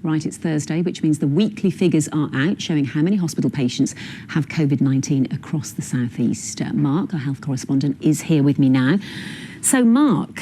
Right, it's Thursday, which means the weekly figures are out showing how many hospital patients have COVID-19 across the South East. Mark, our health correspondent, is here with me now. So, Mark,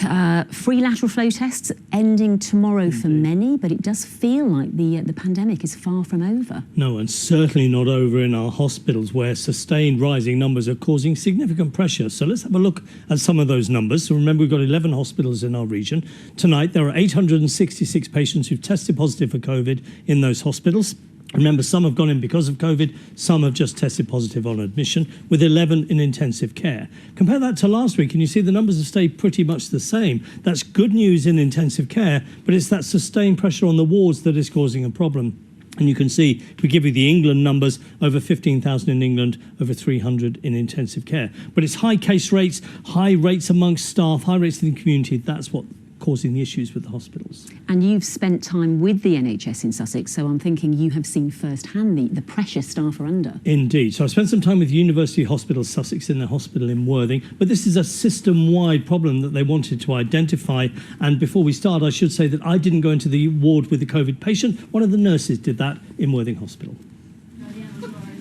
free lateral flow tests ending tomorrow for many, but it does feel like the pandemic is far from over. No, and certainly not over in our hospitals, where sustained rising numbers are causing significant pressure. So let's have a look at some of those numbers. So remember, we've got 11 hospitals in our region. Tonight, there are 866 patients who've tested positive for COVID in those hospitals. Remember, some have gone in because of COVID, some have just tested positive on admission, with 11 in intensive care. Compare that to last week, and you see the numbers have stayed pretty much the same. That's good news in intensive care, but it's that sustained pressure on the wards that is causing a problem. And you can see, if we give you the England numbers, over 15,000 in England, over 300 in intensive care. But it's high case rates, high rates amongst staff, high rates in the community. That's what causing the issues with the hospitals. And you've spent time with the NHS in Sussex, so I'm thinking you have seen firsthand the pressure staff are under. Indeed. So I spent some time with University Hospital Sussex in the hospital in Worthing, but this is a system-wide problem that they wanted to identify. And before we start, I should say that I didn't go into the ward with the COVID patient. One of the nurses did that in Worthing Hospital.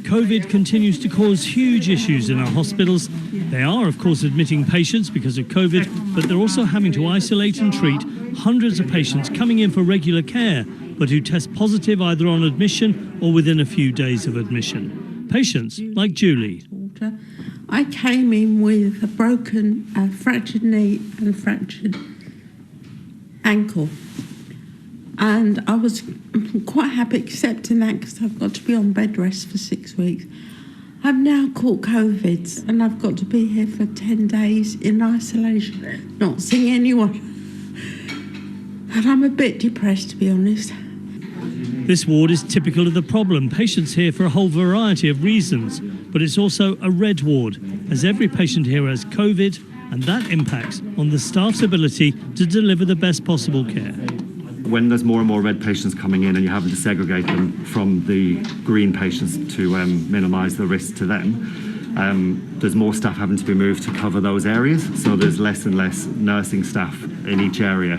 COVID continues to cause huge issues in our hospitals. They are, of course, admitting patients because of COVID, but they're also having to isolate and treat hundreds of patients coming in for regular care, but who test positive either on admission or within a few days of admission. Patients like Julie. I came in with a broken, fractured knee and a fractured ankle. And I was quite happy accepting that because I've got to be on bed rest for 6 weeks. I've now caught COVID and I've got to be here for 10 days in isolation, not seeing anyone. And I'm a bit depressed, to be honest. This ward is typical of the problem. Patients here for a whole variety of reasons, but it's also a red ward, as every patient here has COVID, and that impacts on the staff's ability to deliver the best possible care. When there's more and more red patients coming in and you're having to segregate them from the green patients to minimise the risk to them, there's more staff having to be moved to cover those areas. So there's less and less nursing staff in each area,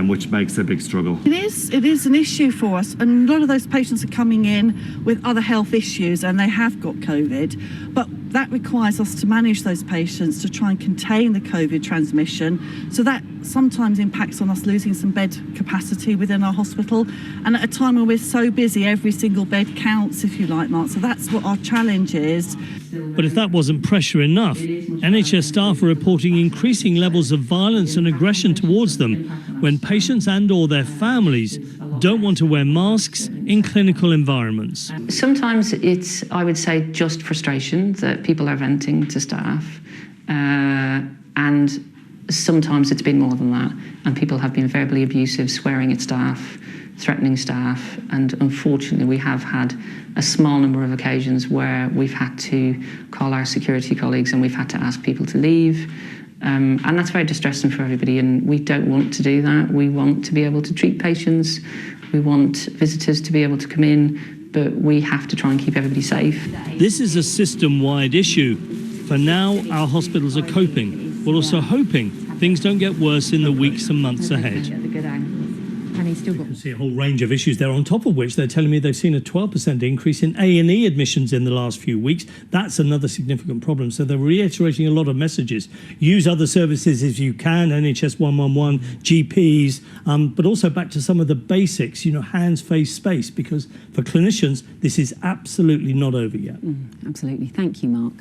which makes a big struggle. It is an issue for us, and a lot of those patients are coming in with other health issues and they have got COVID, but that requires us to manage those patients to try and contain the COVID transmission. So that sometimes impacts on us losing some bed capacity within our hospital. And at a time when we're so busy, every single bed counts, if you like, Mark. So that's what our challenge is. But if that wasn't pressure enough, NHS staff are reporting increasing levels of violence and aggression towards them when patients and/or their families don't want to wear masks in clinical environments. Sometimes it's, I would say, just frustration that people are venting to staff, and sometimes it's been more than that, and people have been verbally abusive, swearing at staff, threatening staff, and unfortunately we have had a small number of occasions where we've had to call our security colleagues and we've had to ask people to leave. And that's very distressing for everybody, and we don't want to do that. We want to be able to treat patients, we want visitors to be able to come in, but we have to try and keep everybody safe. This is a system-wide issue. For now, our hospitals are coping, but also hoping things don't get worse in the weeks and months ahead. You can see a whole range of issues there, on top of which they're telling me they've seen a 12% increase in A&E admissions in the last few weeks. That's another significant problem. So they're reiterating a lot of messages. Use other services if you can, NHS 111, GPs, but also back to some of the basics, hands, face, space, because for clinicians, this is absolutely not over yet. Absolutely. Thank you, Mark.